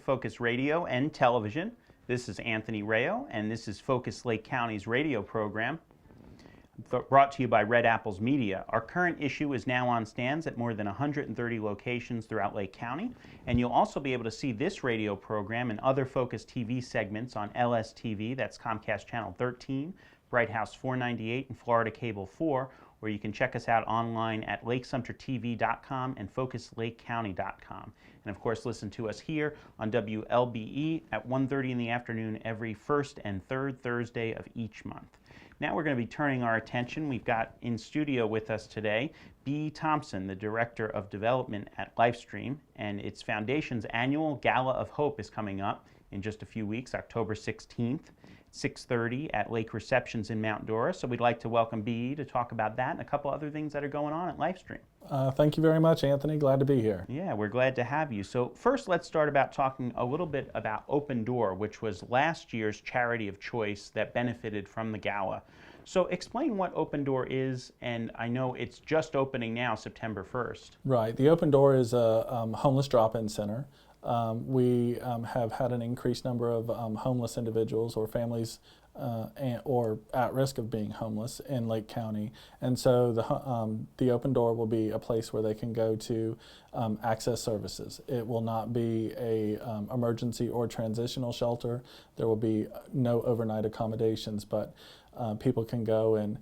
Focus Radio and Television. This is Anthony Rayo, and this is Focus Lake County's radio program, brought to you by Red Apples Media. Our current issue is now on stands at more than 130 locations throughout Lake County, and you'll also be able to see this radio program and other Focus TV segments on LSTV, that's Comcast Channel 13, Bright House 498, and Florida Cable 4, or you can check us out online at lakesumtertv.com and focuslakecounty.com. And of course, listen to us here on WLBE at 1:30 in the afternoon every first and third Thursday of each month. Now we're going to be turning our attention. We've got in studio with us today BE Thompson, the Director of Development at Lifestream, and its foundation's annual Gala of Hope is coming up in just a few weeks, October 16th. 6:30 at Lake Receptions in Mount Dora. So we'd like to welcome BE to talk about that and a couple other things that are going on at Lifestream. Thank you very much, Anthony. Glad to be here. Yeah, we're glad to have you. So first, let's start about talking a little bit about Open Door, which was last year's charity of choice that benefited from the gala. So explain what Open Door is, and I know it's just opening now, September 1st. Right. The Open Door is a homeless drop-in center. We have had an increased number of homeless individuals or families or at risk of being homeless in Lake County, and so the Open Door will be a place where they can go to access services. It will not be a emergency or transitional shelter. There will be no overnight accommodations, but people can go and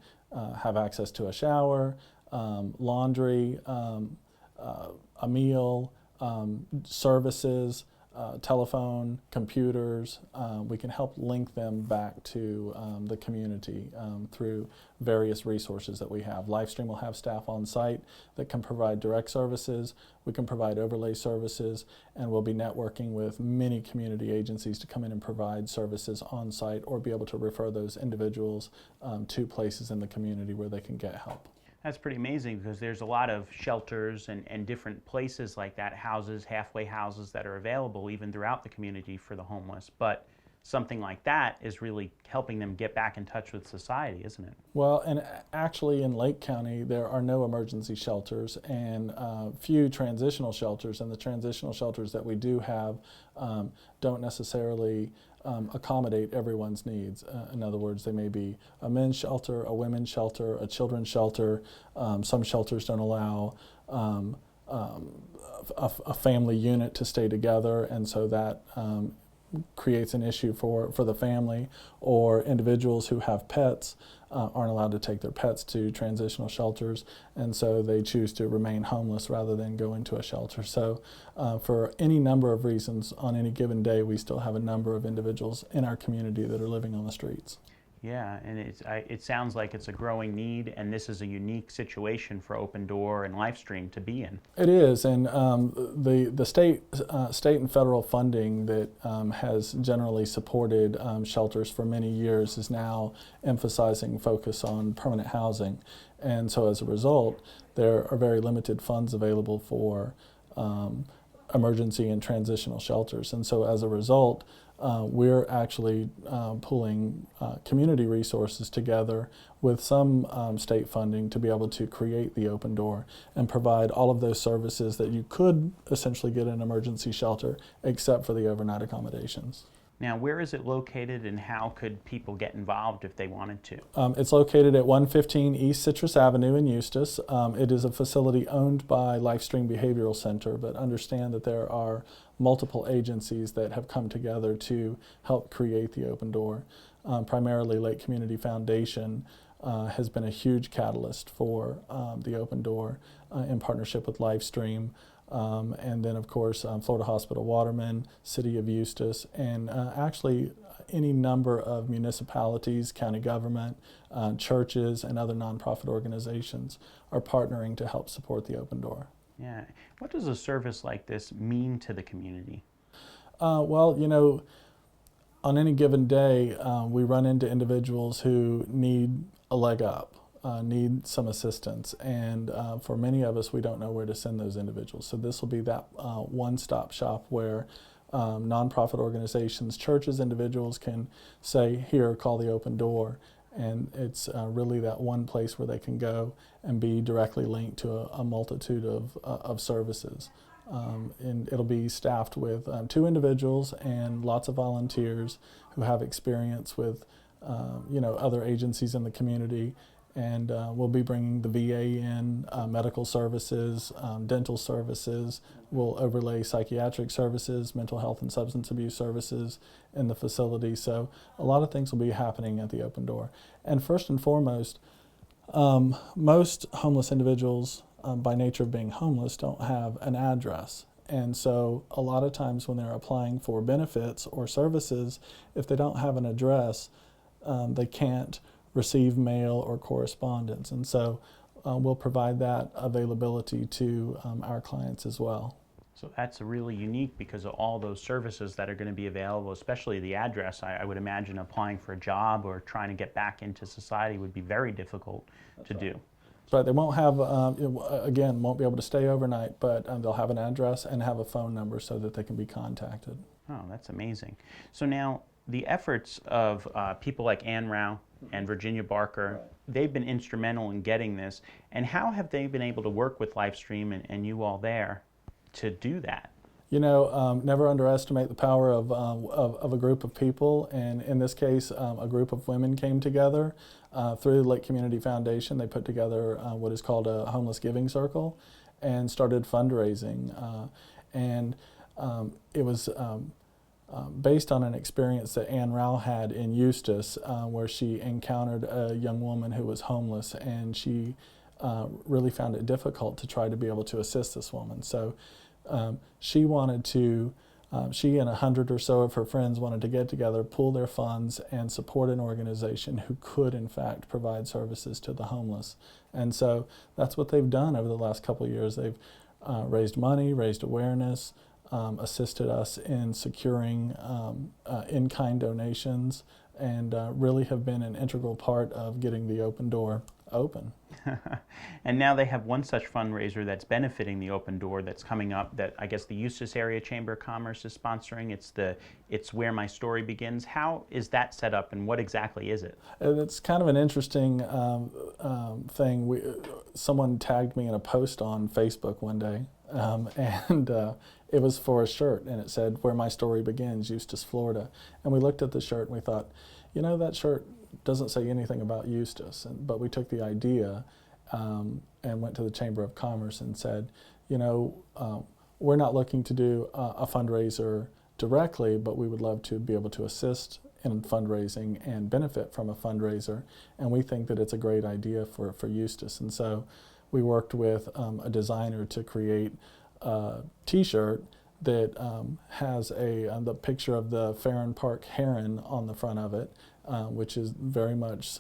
have access to a shower, laundry, a meal, services, telephone, computers. We can help link them back to the community through various resources that we have. Lifestream will have staff on site that can provide direct services. We can provide overlay services, and we'll be networking with many community agencies to come in and provide services on site or be able to refer those individuals to places in the community where they can get help. That's pretty amazing because there's a lot of shelters and different places like that, houses, halfway houses that are available even throughout the community for the homeless. But something like that is really helping them get back in touch with society, isn't it? Well, and actually in Lake County, there are no emergency shelters and few transitional shelters, and the transitional shelters that we do have don't necessarily accommodate everyone's needs. In other words, they may be a men's shelter, a women's shelter, a children's shelter. Some shelters don't allow a family unit to stay together, and so that creates an issue for the family, or individuals who have pets aren't allowed to take their pets to transitional shelters, and so they choose to remain homeless rather than go into a shelter. So for any number of reasons, on any given day, we still have a number of individuals in our community that are living on the streets. Yeah, and it sounds like it's a growing need, and this is a unique situation for Open Door and Lifestream to be in. It is, and the state and federal funding that has generally supported shelters for many years is now emphasizing focus on permanent housing, and so as a result, there are very limited funds available for emergency and transitional shelters, and so as a result, we're actually pulling community resources together with some state funding to be able to create the Open Door and provide all of those services that you could essentially get in an emergency shelter, except for the overnight accommodations. Now, where is it located, and how could people get involved if they wanted to? It's located at 115 East Citrus Avenue in Eustis. It is a facility owned by Lifestream Behavioral Center, but understand that there are multiple agencies that have come together to help create the Open Door. Primarily, Lake Community Foundation has been a huge catalyst for the Open Door in partnership with Lifestream. And then, of course, Florida Hospital Waterman, City of Eustis, and actually any number of municipalities, county government, churches, and other nonprofit organizations are partnering to help support the Open Door. Yeah. What does a service like this mean to the community? Well, you know, on any given day, we run into individuals who need a leg up. Need some assistance, and for many of us, we don't know where to send those individuals. So this will be that one-stop shop where nonprofit organizations, churches, individuals can say, here, call the Open Door, and it's really that one place where they can go and be directly linked to a multitude of services. And it'll be staffed with 2 individuals and lots of volunteers who have experience with other agencies in the community. And we'll be bringing the VA in, medical services, dental services. We'll overlay psychiatric services, mental health and substance abuse services in the facility. So a lot of things will be happening at the Open Door. And first and foremost, most homeless individuals, by nature of being homeless, don't have an address. And so a lot of times when they're applying for benefits or services, if they don't have an address, they can't receive mail or correspondence. And so we'll provide that availability to our clients as well. So that's really unique because of all those services that are going to be available, especially the address. I would imagine applying for a job or trying to get back into society would be very difficult to do. But they won't have, again, won't be able to stay overnight, but they'll have an address and have a phone number so that they can be contacted. Oh, that's amazing. So now the efforts of people like Ann Rao and Virginia Barker, they've been instrumental in getting this. And how have they been able to work with Lifestream and you all there to do that? Never underestimate the power of a group of people, and in this case, a group of women came together through the Lake Community Foundation. They put together what is called a homeless giving circle and started fundraising. It was based on an experience that Ann Rao had in Eustis, where she encountered a young woman who was homeless, and she really found it difficult to try to be able to assist this woman. So she wanted to, she and 100 or so of her friends wanted to get together, pool their funds, and support an organization who could, in fact, provide services to the homeless. And so that's what they've done over the last couple of years. They've raised money, raised awareness, assisted us in securing in-kind donations, and really have been an integral part of getting the Open Door open. And now they have one such fundraiser that's benefiting the Open Door that's coming up that I guess the Eustis Area Chamber of Commerce is sponsoring. It's Where My Story Begins. How is that set up and what exactly is it? It's kind of an interesting thing. Someone tagged me in a post on Facebook one day, and it was for a shirt, and it said, "Where My Story Begins, Eustis, Florida." And we looked at the shirt and we thought, that shirt doesn't say anything about Eustis, but we took the idea and went to the Chamber of Commerce and said, we're not looking to do a fundraiser directly, but we would love to be able to assist in fundraising and benefit from a fundraiser, and we think that it's a great idea for Eustis. And so we worked with a designer to create a t-shirt that has the picture of the Farron Park heron on the front of it, which is very much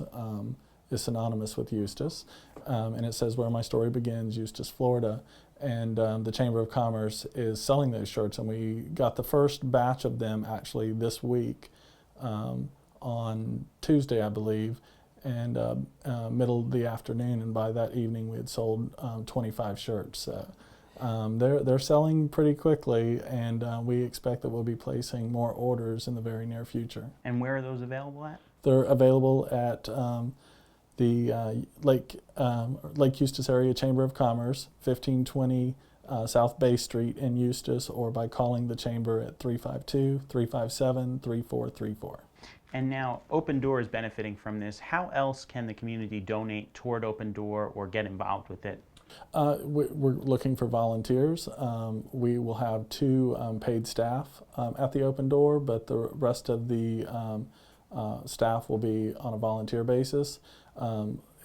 is synonymous with Eustis. And it says, "Where My Story Begins, Eustis, Florida." And the Chamber of Commerce is selling those shirts, and we got the first batch of them actually this week on Tuesday, I believe, and middle of the afternoon, and by that evening we had sold 25 shirts. So they're selling pretty quickly, and we expect that we'll be placing more orders in the very near future. And where are those available at? They're available at the Lake Eustis Area Chamber of Commerce, 1520 South Bay Street in Eustis, or by calling the Chamber at 352-357-3434. And now Open Door is benefiting from this. How else can the community donate toward Open Door or get involved with it? We're looking for volunteers. We will have 2 paid staff at the Open Door, but the rest of the staff will be on a volunteer basis.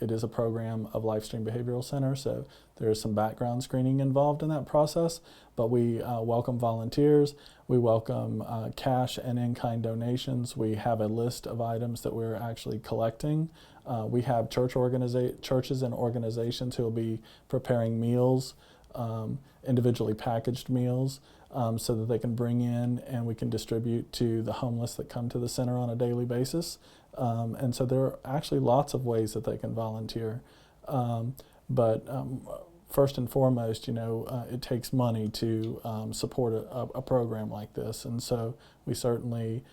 It is a program of Lifestream Behavioral Center, so there is some background screening involved in that process, but we welcome volunteers. We welcome cash and in-kind donations. We have a list of items that we're actually collecting. We have churches and organizations who will be preparing meals, individually packaged meals, so that they can bring in and we can distribute to the homeless that come to the center on a daily basis. And so there are actually lots of ways that they can volunteer. But first and foremost, it takes money to support a program like this, and so we certainly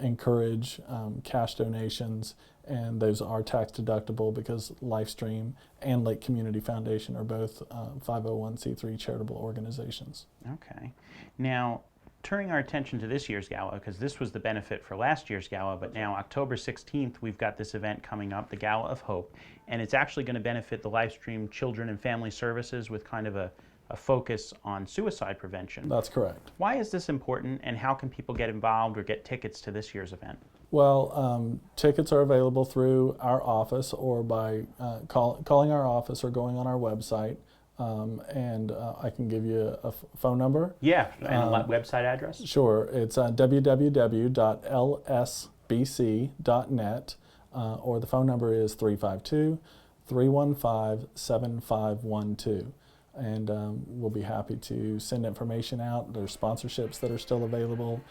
encourage cash donations, and those are tax deductible because Lifestream and Lake Community Foundation are both 501c3 charitable organizations. Okay. Now, turning our attention to this year's gala, because this was the benefit for last year's gala, but now October 16th, we've got this event coming up, the Gala of Hope, and it's actually going to benefit the Lifestream Children and Family Services with kind of a focus on suicide prevention. That's correct. Why is this important, and how can people get involved or get tickets to this year's event? Well, tickets are available through our office or by calling our office or going on our website. And I can give you a phone number. Yeah, and a website address? Sure. It's www.lsbc.net, or the phone number is 352-315-7512. And we'll be happy to send information out. There's sponsorships that are still available.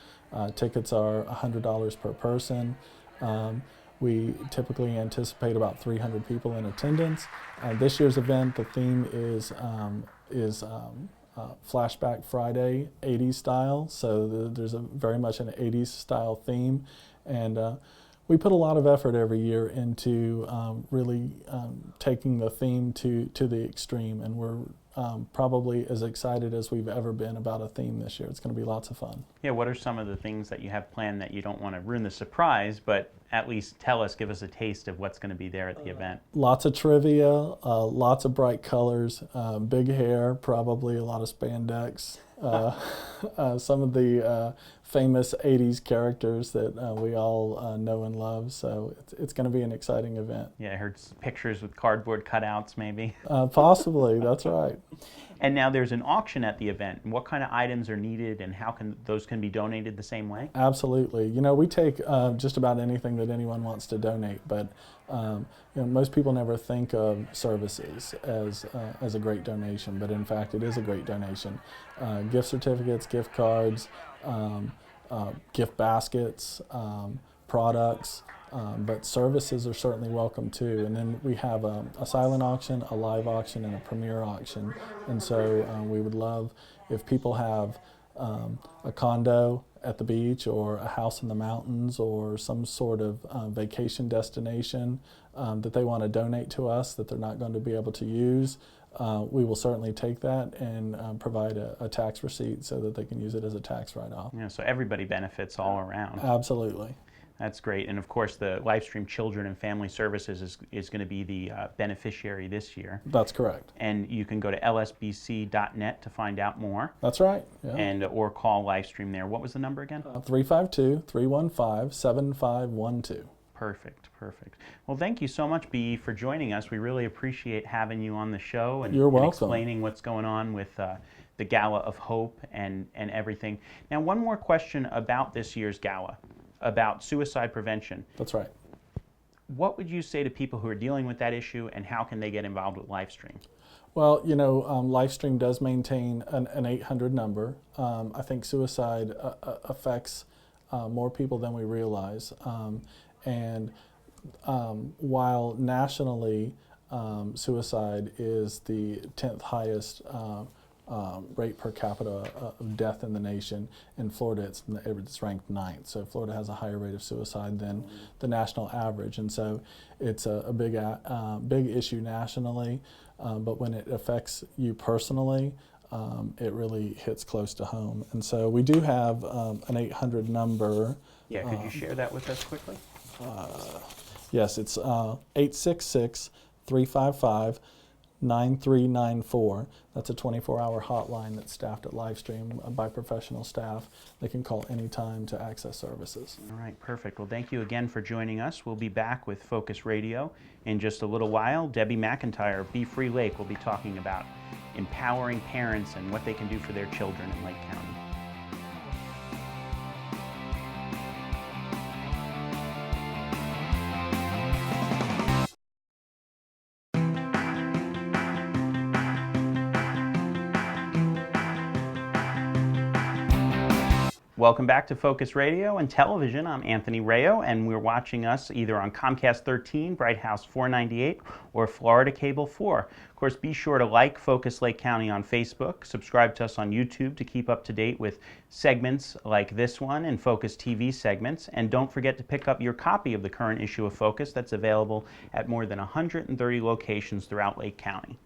Tickets are $100 per person. We typically anticipate about 300 people in attendance. This year's event, the theme is Flashback Friday, 80s style. So there's very much an 80s style theme, and we put a lot of effort every year into really taking the theme to the extreme, and we're probably as excited as we've ever been about a theme this year. It's going to be lots of fun. Yeah, what are some of the things that you have planned that you don't want to ruin the surprise, but at least give us a taste of what's going to be there at the event? Lots of trivia, lots of bright colors, big hair, probably a lot of spandex, some of the famous 80s characters that we all know and love, so it's going to be an exciting event. Yeah, I heard pictures with cardboard cutouts maybe. Possibly, that's right. And now there's an auction at the event. What kind of items are needed, and how can those be donated the same way? Absolutely. We take just about anything that anyone wants to donate, but most people never think of services as a great donation, but in fact it is a great donation. Gift certificates, gift cards, gift baskets, products, but services are certainly welcome too. And then we have a silent auction, a live auction, and a premiere auction. And so we would love if people have a condo at the beach or a house in the mountains or some sort of vacation destination that they want to donate to us that they're not going to be able to use. We will certainly take that and provide a tax receipt so that they can use it as a tax write-off. Yeah, so everybody benefits all around. Absolutely. That's great. And of course, the Lifestream Children and Family Services is going to be the beneficiary this year. That's correct. And you can go to lsbc.net to find out more. That's right. Yeah. And or call Lifestream there. What was the number again? 352-315-7512. Perfect, perfect. Well, thank you so much, BE, for joining us. We really appreciate having you on the show and, You're welcome. Explaining what's going on with the Gala of Hope and everything. Now, one more question about this year's gala, about suicide prevention. That's right. What would you say to people who are dealing with that issue, and how can they get involved with Lifestream? Well, Lifestream does maintain an 800 number. I think suicide affects more people than we realize. And while nationally suicide is the 10th highest rate per capita of death in the nation, in Florida it's ranked 9th. So Florida has a higher rate of suicide than the national average, and so it's a big issue nationally. But when it affects you personally, it really hits close to home. And so we do have an 800 number. Yeah, could you share that with us quickly? Yes, it's 866-355-9394. That's a 24-hour hotline that's staffed at Lifestream by professional staff. They can call anytime to access services. All right, perfect. Well, thank you again for joining us. We'll be back with Focus Radio in just a little while. Debi MacIntyre, Be Free Lake, will be talking about empowering parents and what they can do for their children in Lake County. Welcome back to Focus Radio and Television. I'm Anthony Rayo, and we're watching us either on Comcast 13, Bright House 498, or Florida Cable 4. Of course, be sure to like Focus Lake County on Facebook, subscribe to us on YouTube to keep up to date with segments like this one and Focus TV segments, and don't forget to pick up your copy of the current issue of Focus that's available at more than 130 locations throughout Lake County.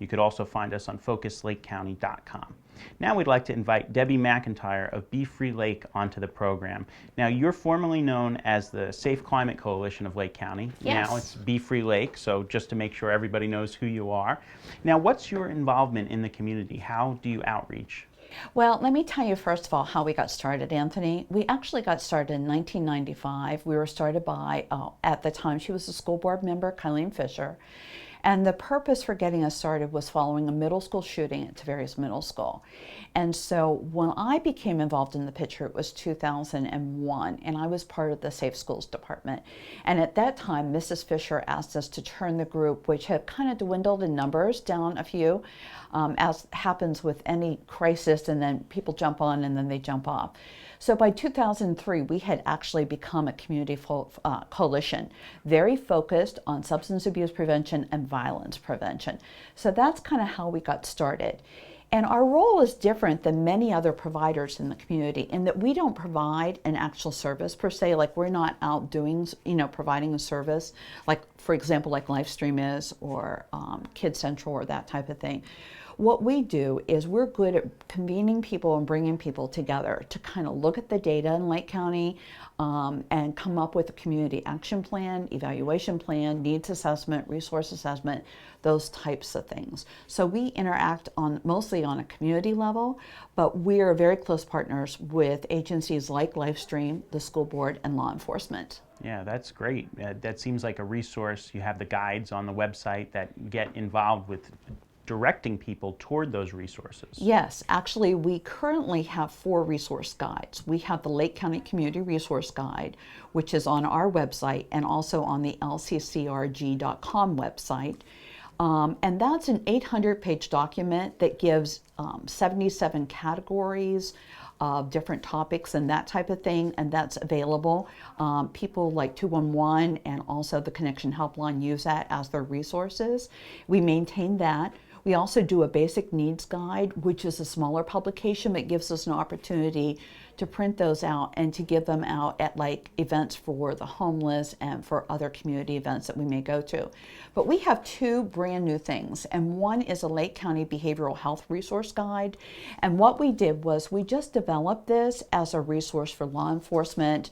You could also find us on focuslakecounty.com. Now we'd like to invite Debi MacIntyre of Be Free Lake onto the program. Now you're formerly known as the Safe Climate Coalition of Lake County. Yes. Now it's Be Free Lake, so just to make sure everybody knows who you are. Now what's your involvement in the community? How do you outreach? Well, let me tell you first of all how we got started, Anthony. We actually got started in 1995. We were started by, at the time she was a school board member, Kylene Fisher. And the purpose for getting us started was following a middle school shooting at Tavarius Middle School. And so when I became involved in the picture, it was 2001, and I was part of the Safe Schools Department. And at that time, Mrs. Fisher asked us to turn the group, which had kind of dwindled in numbers, down a few, as happens with any crisis, and then people jump on and then they jump off. So by 2003, we had actually become a community coalition, very focused on substance abuse prevention and violence prevention. So that's kind of how we got started. And our role is different than many other providers in the community in that we don't provide an actual service per se, like we're not out doing, providing a service, like for example, like Lifestream is, or Kid Central or that type of thing. What we do is we're good at convening people and bringing people together to kind of look at the data in Lake County and come up with a community action plan, evaluation plan, needs assessment, resource assessment, those types of things. So we interact mostly on a community level, but we are very close partners with agencies like Lifestream, the school board, and law enforcement. Yeah, that's great. That seems like a resource. You have the guides on the website that get involved with directing people toward those resources. Yes, actually we currently have 4 resource guides. We have the Lake County Community Resource Guide, which is on our website and also on the lccrg.com website. And that's an 800-page document that gives 77 categories of different topics and that type of thing, and that's available. People like 211 and also the Connection Helpline use that as their resources. We maintain that. We also do a basic needs guide, which is a smaller publication, but gives us an opportunity to print those out and to give them out at like events for the homeless and for other community events that we may go to. But we have 2 brand new things, and one is a Lake County Behavioral Health Resource Guide. And what we did was we just developed this as a resource for law enforcement,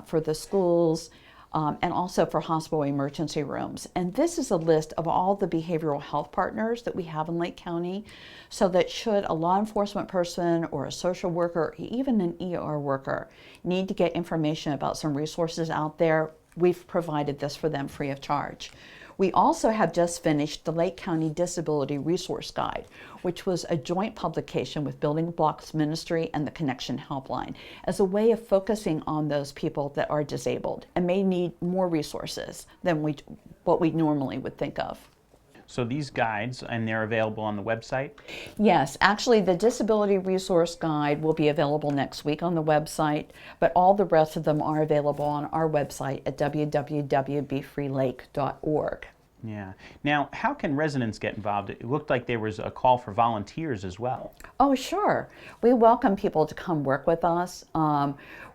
for the schools, and also for hospital emergency rooms. And this is a list of all the behavioral health partners that we have in Lake County, so that should a law enforcement person or a social worker, even an ER worker, need to get information about some resources out there, we've provided this for them free of charge. We also have just finished the Lake County Disability Resource Guide, which was a joint publication with Building Blocks Ministry and the Connection Helpline as a way of focusing on those people that are disabled and may need more resources than what we normally would think of. So these guides, and they're available on the website? Yes, actually the Disability Resource Guide will be available next week on the website, but all the rest of them are available on our website at www.befreelake.org. Yeah. Now, how can residents get involved? It looked like there was a call for volunteers as well. Oh, sure. We welcome people to come work with us.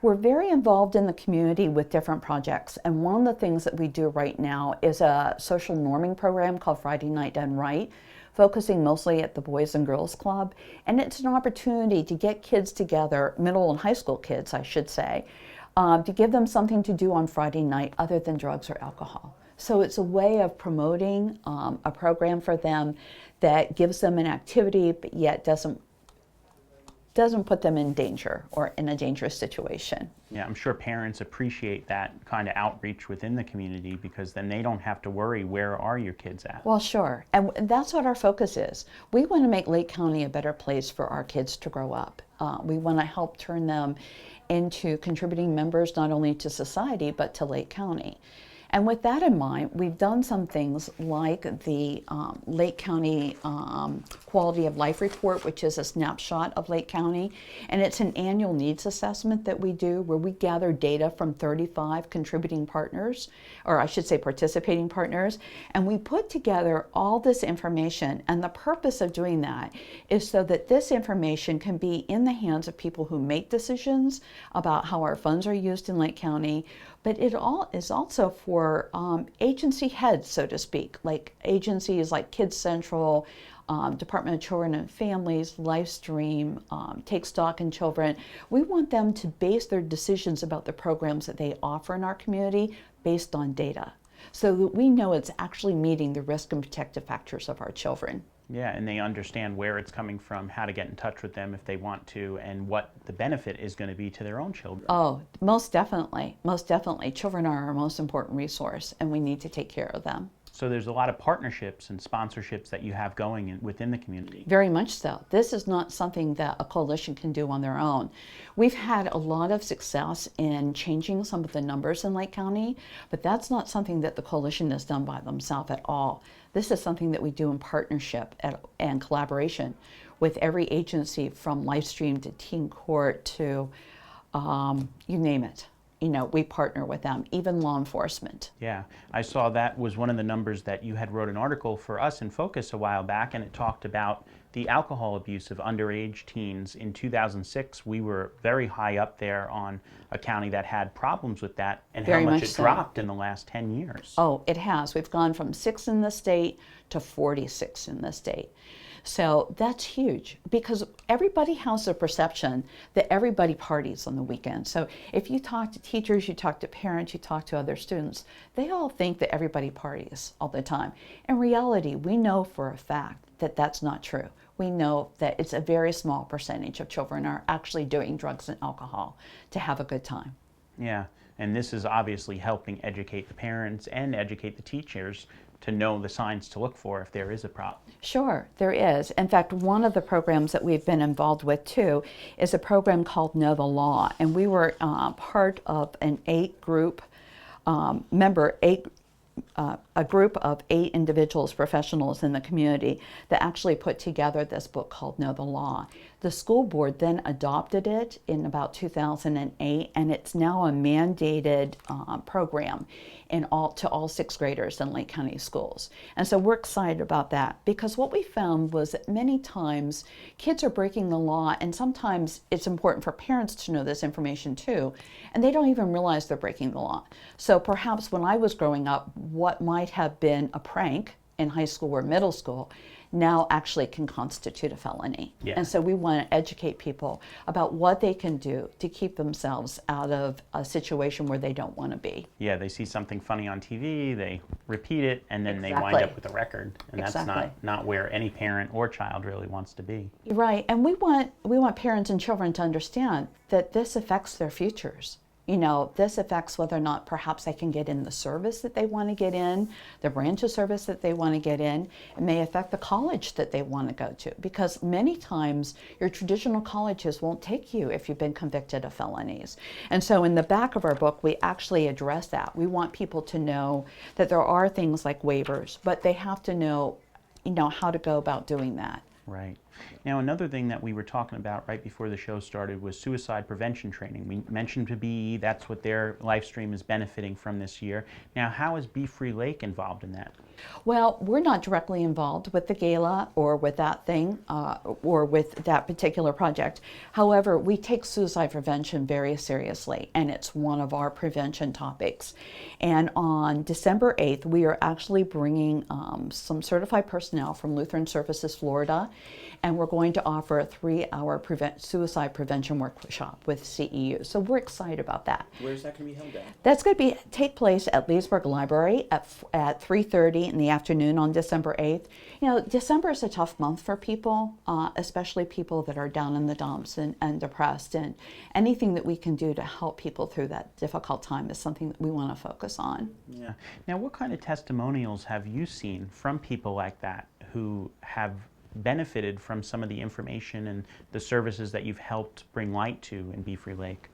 We're very involved in the community with different projects, and one of the things that we do right now is a social norming program called Friday Night Done Right, focusing mostly at the Boys and Girls Club. And it's an opportunity to get kids together, middle and high school kids, I should say, to give them something to do on Friday night other than drugs or alcohol. So it's a way of promoting a program for them that gives them an activity, but yet doesn't put them in danger or in a dangerous situation. Yeah, I'm sure parents appreciate that kind of outreach within the community, because then they don't have to worry, where are your kids at? Well, sure. And that's what our focus is. We want to make Lake County a better place for our kids to grow up. We want to help turn them into contributing members not only to society, but to Lake County. And with that in mind, we've done some things like the Lake County Quality of Life Report, which is a snapshot of Lake County. And it's an annual needs assessment that we do where we gather data from 35 contributing partners, or I should say participating partners. And we put together all this information. And the purpose of doing that is so that this information can be in the hands of people who make decisions about how our funds are used in Lake County. But it all is also for agency heads, so to speak, like agencies like Kids Central, Department of Children and Families, Lifestream, Take Stock in Children. We want them to base their decisions about the programs that they offer in our community based on data, so that we know it's actually meeting the risk and protective factors of our children. Yeah, and they understand where it's coming from, how to get in touch with them if they want to, and what the benefit is going to be to their own children. Oh, most definitely. Most definitely. Children are our most important resource, and we need to take care of them. So there's a lot of partnerships and sponsorships that you have going within the community. Very much so. This is not something that a coalition can do on their own. We've had a lot of success in changing some of the numbers in Lake County, but that's not something that the coalition has done by themselves at all. This is something that we do in partnership and collaboration with every agency, from Lifestream to Teen Court to you name it. You know, we partner with them, even law enforcement. Yeah, I saw that was one of the numbers that you had wrote an article for us in Focus a while back, and it talked about the alcohol abuse of underage teens. In 2006, we were very high up there on a county that had problems with that, and Very how much much it so. dropped in the last 10 years. Oh, it has. We've gone from 6 in the state to 46 in the state. So that's huge, because everybody has a perception that everybody parties on the weekend. So if you talk to teachers, you talk to parents, you talk to other students, they all think that everybody parties all the time. In reality, we know for a fact that that's not true. We know that it's a very small percentage of children are actually doing drugs and alcohol to have a good time. Yeah, and this is obviously helping educate the parents and educate the teachers to know the signs to look for if there is a problem. Sure, there is. In fact, one of the programs that we've been involved with too is a program called Know the Law, and we were part of an 8-group a group of 8 individuals, professionals in the community, that actually put together this book called Know the Law. The school board then adopted it in about 2008, and it's now a mandated program to all 6th graders in Lake County schools. And so we're excited about that, because what we found was that many times kids are breaking the law, and sometimes it's important for parents to know this information too, and they don't even realize they're breaking the law. So perhaps when I was growing up, what might have been a prank in high school or middle school now actually can constitute a felony. Yeah. And so we want to educate people about what they can do to keep themselves out of a situation where they don't want to be. Yeah, they see something funny on TV, they repeat it, and then they wind Exactly. up with a record. And Exactly. that's not where any parent or child really wants to be. Right, and we want parents and children to understand that this affects their futures. You know, this affects whether or not perhaps they can get in the service that they want to get in, the branch of service that they want to get in. It may affect the college that they want to go to, because many times your traditional colleges won't take you if you've been convicted of felonies. And so in the back of our book, we actually address that. We want people to know that there are things like waivers, but they have to know, how to go about doing that. Right. Now, another thing that we were talking about right before the show started was suicide prevention training. We mentioned to BE, that's what their Lifestream is benefiting from this year. Now, how is Be Free Lake involved in that? Well, we're not directly involved with the gala or with that thing or with that particular project. However, we take suicide prevention very seriously, and it's one of our prevention topics. And on December 8th, we are actually bringing some certified personnel from Lutheran Services Florida, and we're going to offer a 3-hour suicide prevention workshop with CEU. So we're excited about that. Where is that going to be held at? That's going to take place at Leesburg Library at 3:30 in the afternoon on December 8th. December is a tough month for people, especially people that are down in the dumps and depressed. And anything that we can do to help people through that difficult time is something that we want to focus on. Yeah. Now, what kind of testimonials have you seen from people like that who have benefited from some of the information and the services that you've helped bring light to in Be Free Lake?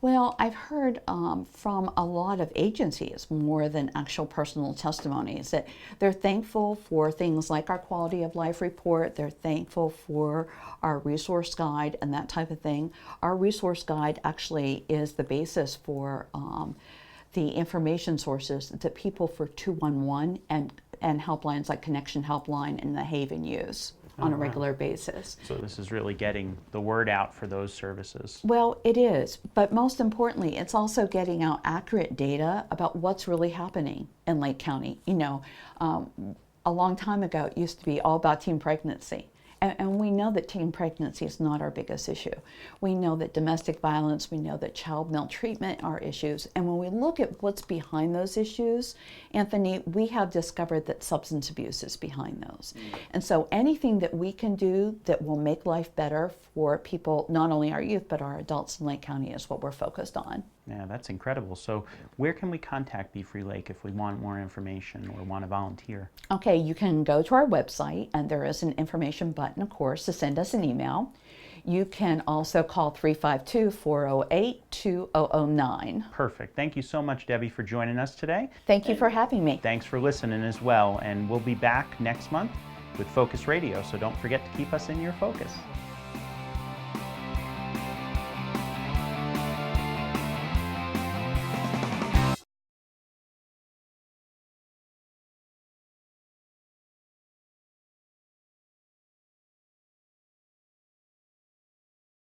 Well, I've heard from a lot of agencies, more than actual personal testimonies, that they're thankful for things like our quality of life report. They're thankful for our resource guide and that type of thing. Our resource guide actually is the basis for the information sources that people for 211 and helplines like Connection Helpline and the Haven use on a regular basis. So this is really getting the word out for those services. Well, it is, but most importantly, it's also getting out accurate data about what's really happening in Lake County. You know, a long time ago, it used to be all about teen pregnancy. And we know that teen pregnancy is not our biggest issue. We know that domestic violence, we know that child maltreatment are issues. And when we look at what's behind those issues, Anthony, we have discovered that substance abuse is behind those. And so anything that we can do that will make life better for people, not only our youth, but our adults in Lake County is what we're focused on. Yeah, that's incredible. So where can we contact Be Free Lake if we want more information or want to volunteer? Okay, you can go to our website and there is an information button, of course, to send us an email. You can also call 352-408-2009. Perfect. Thank you so much, Debbie, for joining us today. Thank you for having me. Thanks for listening as well. And we'll be back next month with Focus Radio. So don't forget to keep us in your focus.